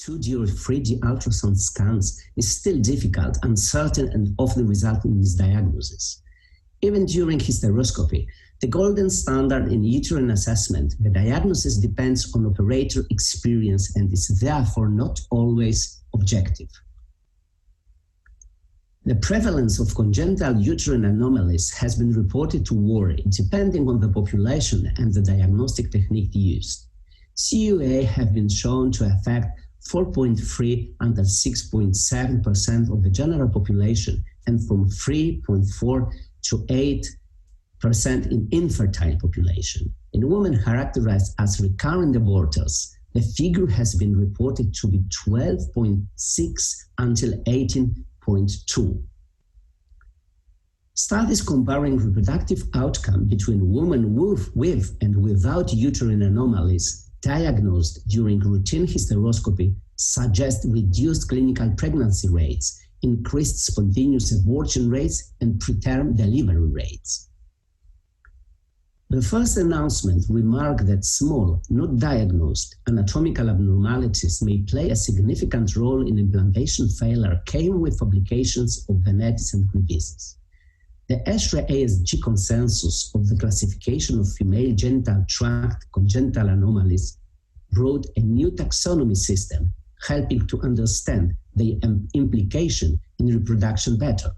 2D or 3D ultrasound scans is still difficult, uncertain, and often resulting in misdiagnosis. Even during hysteroscopy, the golden standard in uterine assessment, the diagnosis depends on operator experience and is therefore not always objective. The prevalence of congenital uterine anomalies has been reported to vary depending on the population and the diagnostic technique used. CUA have been shown to affect 4.3 until 6.7% of the general population and from 3.4 to 8% in infertile population. In women characterized as recurrent aborters, the figure has been reported to be 12.6 until 18.2. Studies comparing reproductive outcome between women with and without uterine anomalies diagnosed during routine hysteroscopy suggest reduced clinical pregnancy rates, increased spontaneous abortion rates, and preterm delivery rates. The first announcement remarked that small, not diagnosed, anatomical abnormalities may play a significant role in implantation failure came with publications of Venetis and Crevisis. The ESHRE ASG consensus of the classification of female genital tract congenital anomalies brought a new taxonomy system, helping to understand the implication in reproduction better.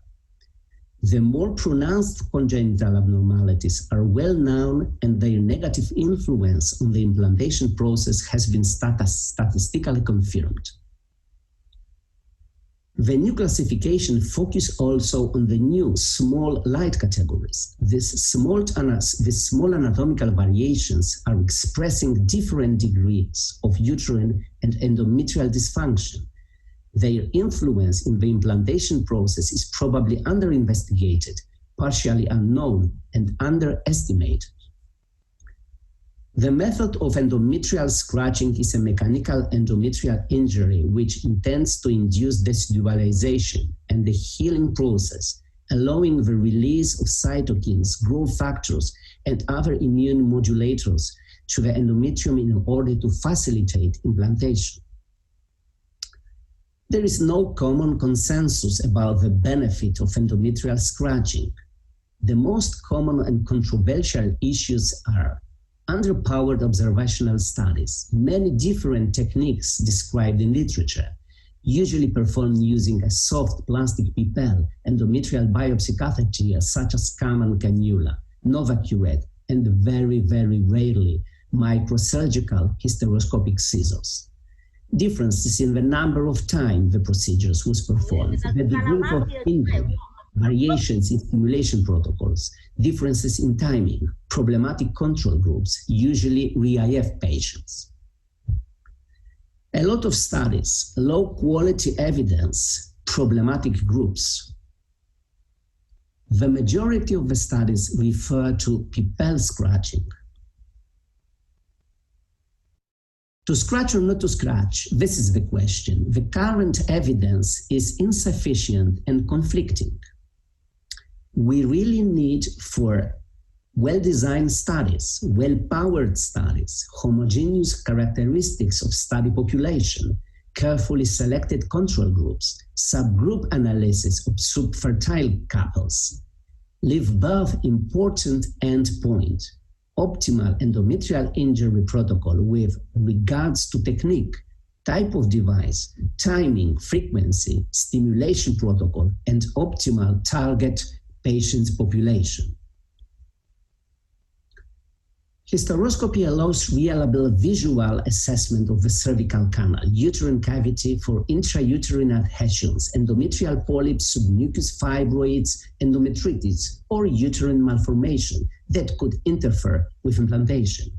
The more pronounced congenital abnormalities are well known, and their negative influence on the implantation process has been statistically confirmed. The new classification focuses also on the new small light categories. These small anatomical variations are expressing different degrees of uterine and endometrial dysfunction. Their influence in the implantation process is probably under-investigated, partially unknown, and underestimated. The method of endometrial scratching is a mechanical endometrial injury which intends to induce desubalization and the healing process, allowing the release of cytokines, growth factors, and other immune modulators to the endometrium in order to facilitate implantation. There is no common consensus about the benefit of endometrial scratching. The most common and controversial issues are underpowered observational studies, many different techniques described in literature, usually performed using a soft plastic PIPL, endometrial biopsy catheter such as Kaman cannula, Novacurette, and very, very rarely microsurgical hysteroscopic scissors. Differences in the number of times the procedures was performed, the degree of injury, variations in stimulation protocols, differences in timing, problematic control groups, usually RIF patients. A lot of studies, low quality evidence, problematic groups. The majority of the studies refer to PIPL scratching. To scratch or not to scratch, this is the question. The current evidence is insufficient and conflicting. We really need for well-designed studies, well-powered studies, homogeneous characteristics of study population, carefully selected control groups, subgroup analysis of subfertile couples, live birth important endpoint, optimal endometrial injury protocol with regards to technique, type of device, timing, frequency, stimulation protocol, and optimal target patient's population. Hysteroscopy allows reliable visual assessment of the cervical canal, uterine cavity for intrauterine adhesions, endometrial polyps, submucous fibroids, endometritis, or uterine malformation that could interfere with implantation.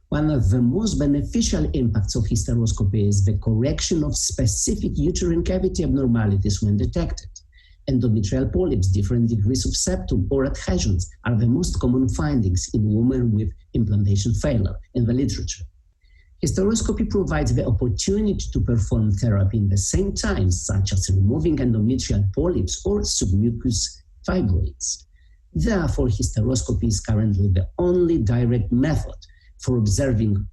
One of the most beneficial impacts of hysteroscopy is the correction of specific uterine cavity abnormalities when detected. Endometrial polyps, different degrees of septum or adhesions are the most common findings in women with implantation failure in the literature. Hysteroscopy provides the opportunity to perform therapy in the same time, such as removing endometrial polyps or submucous fibroids. Therefore, hysteroscopy is currently the only direct method for observing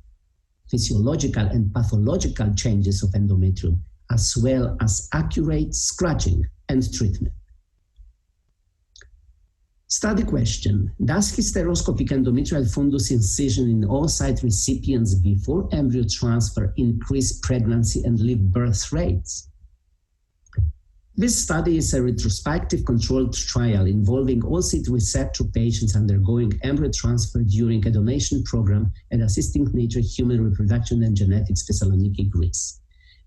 physiological and pathological changes of endometrium, as well as accurate scratching and treatment. Study question: does hysteroscopic endometrial fundus incision in oocyte recipients before embryo transfer increase pregnancy and live birth rates? This study is a retrospective controlled trial involving oocyte receptor patients undergoing embryo transfer during a donation program at Assisting Nature Human Reproduction and Genetics, Thessaloniki, Greece.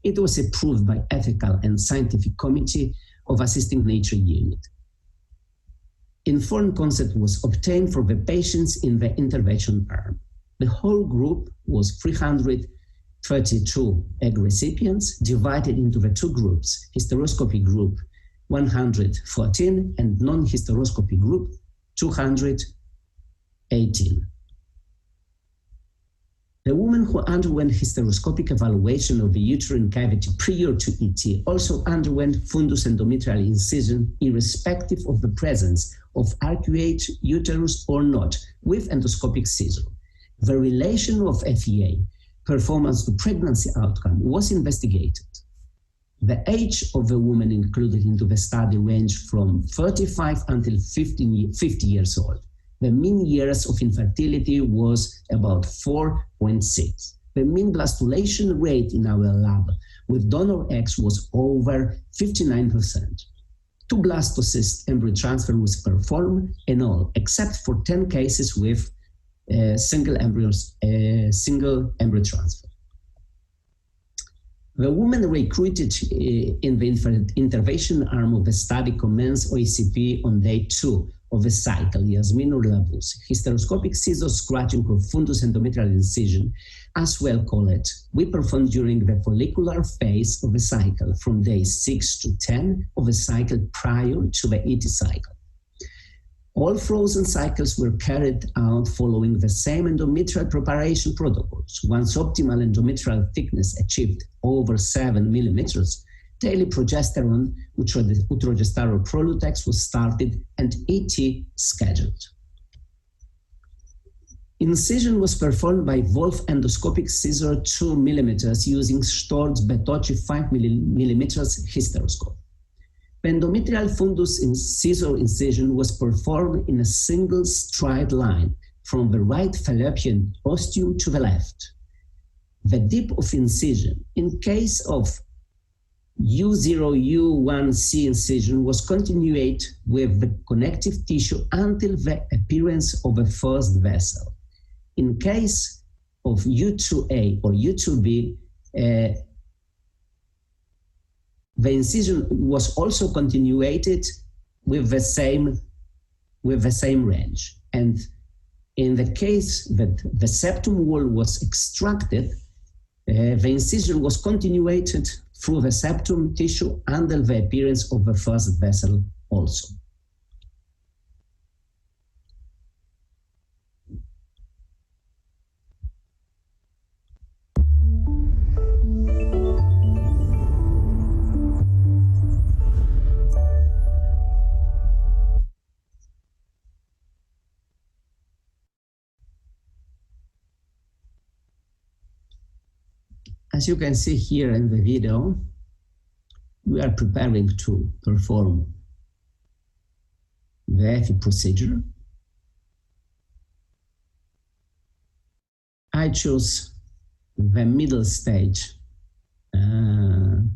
It was approved by Ethical and Scientific Committee of Assisting Nature Unit. Informed consent was obtained for the patients in the intervention arm. The whole group was 332 egg recipients divided into the two groups, hysteroscopy group 114 and non-hysteroscopy group 218. The women who underwent hysteroscopic evaluation of the uterine cavity prior to ET also underwent fundus endometrial incision irrespective of the presence of arcuate uterus or not with endoscopic scissor. The relation of FEA, performance to pregnancy outcome, was investigated. The age of the woman included into the study ranged from 35 until 50 years old. The mean years of infertility was about 4.6. The mean blastulation rate in our lab with donor eggs was over 59%. 2 blastocyst embryo transfer was performed in all, except for 10 cases with single embryo transfer. The women recruited in the intervention arm of the study commenced OECP on day 2 of the cycle, Yasmin or Labus, hysteroscopic scissor scratching of fundus endometrial incision, as well called. We performed during the follicular phase of the cycle from days 6 to 10 of the cycle prior to the ET cycle. All frozen cycles were carried out following the same endometrial preparation protocols. Once optimal endometrial thickness achieved over 7 millimeters, daily progesterone, utrogesterone Prolutex was started and ET scheduled. Incision was performed by Wolf endoscopic scissor 2 millimeters using Storz Bertocci 5 millimeters hysteroscope. The endometrial fundus scissor incision was performed in a single straight line from the right fallopian ostium to the left. The dip of incision in case of U0U1C incision was continued with the connective tissue until the appearance of a first vessel. In case of U2A or U2B, the incision was also continued with the same range. And in the case that the septum wall was extracted, the incision was continued through the septum tissue until the appearance of the first vessel also. As you can see here in the video, we are preparing to perform the EFI procedure. I choose the middle stage and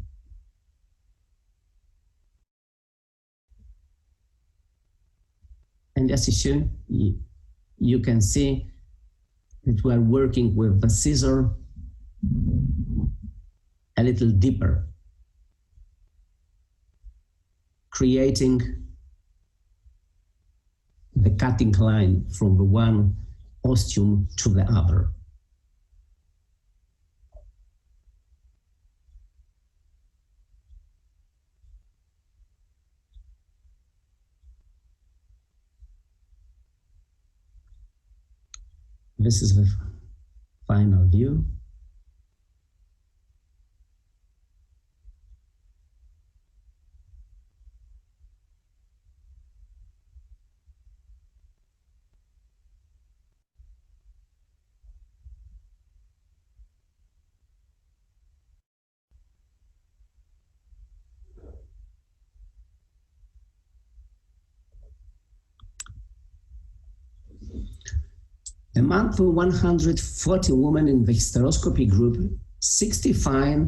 as you can see that we are working with the scissor a little deeper, creating the cutting line from the one ostium to the other. This is the final view. Among the 140 women in the hysteroscopy group, 65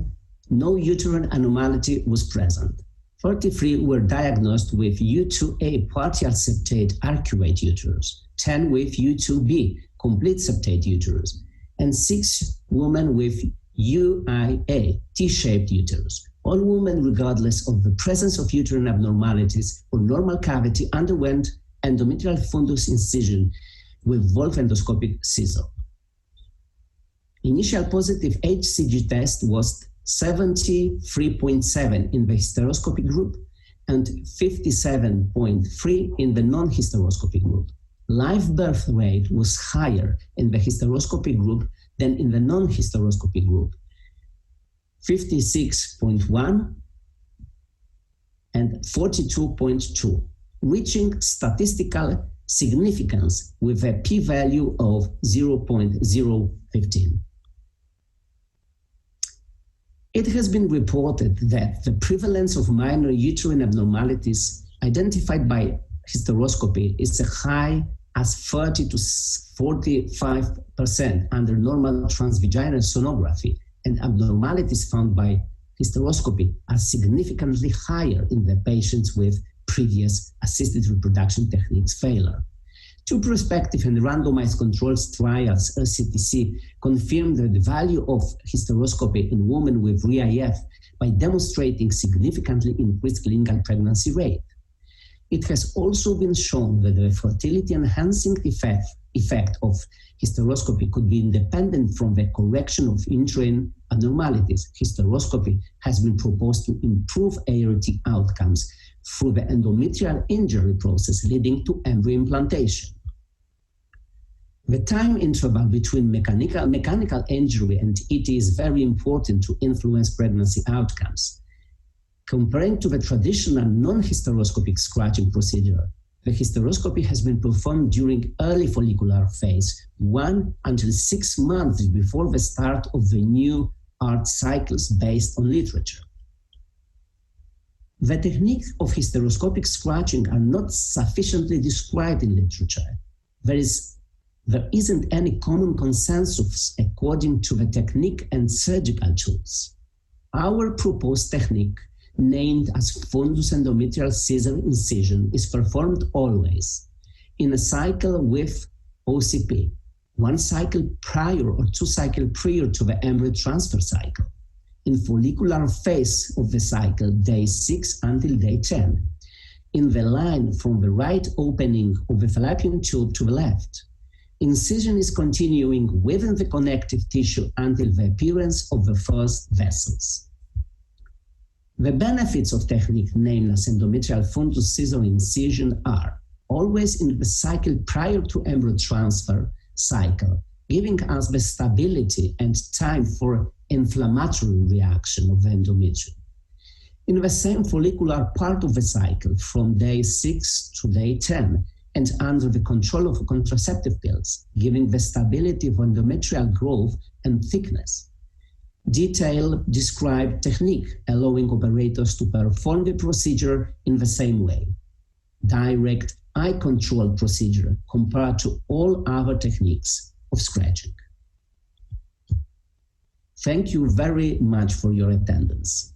no uterine anomaly was present. 33 were diagnosed with U2A partial septate arcuate uterus, 10 with U2B complete septate uterus, and 6 women with UIA T-shaped uterus. All women, regardless of the presence of uterine abnormalities or normal cavity, underwent endometrial fundus incision with Wolf endoscopic scissor. Initial positive HCG test was 73.7 in the hysteroscopy group and 57.3 in the non-hysteroscopy group. Live birth rate was higher in the hysteroscopy group than in the non-hysteroscopy group, 56.1 and 42.2, reaching statistical significance with a p-value of 0.015. It has been reported that the prevalence of minor uterine abnormalities identified by hysteroscopy is as high as 30 to 45% under normal transvaginal sonography, and abnormalities found by hysteroscopy are significantly higher in the patients with previous assisted reproduction techniques failure. Two prospective and randomized controlled trials, RCTC, confirmed the value of hysteroscopy in women with RIF by demonstrating significantly increased clinical pregnancy rate. It has also been shown that the fertility-enhancing effect of hysteroscopy could be independent from the correction of uterine abnormalities. Hysteroscopy has been proposed to improve ART outcomes through the endometrial injury process leading to embryo implantation. The time interval between mechanical injury and ET is very important to influence pregnancy outcomes. Comparing to the traditional non-hysteroscopic scratching procedure, the hysteroscopy has been performed during early follicular phase, 1 until 6 months before the start of the new ART cycles based on literature. The techniques of hysteroscopic scratching are not sufficiently described in literature. There isn't any common consensus according to the technique and surgical tools. Our proposed technique, named as Fundus endometrial scissor incision, is performed always in a cycle with OCP, 1 cycle prior or 2 cycles prior to the embryo transfer cycle, in follicular phase of the cycle, day 6 until day 10, in the line from the right opening of the fallopian tube to the left. Incision is continuing within the connective tissue until the appearance of the first vessels. The benefits of technique named as endometrial fundus scissor incision are always in the cycle prior to embryo transfer cycle, giving us the stability and time for inflammatory reaction of the endometrium. In the same follicular part of the cycle from day 6 to day 10, and under the control of contraceptive pills, giving the stability of endometrial growth and thickness. Detailed described technique, allowing operators to perform the procedure in the same way. Direct eye control procedure compared to all other techniques of scratching. Thank you very much for your attendance.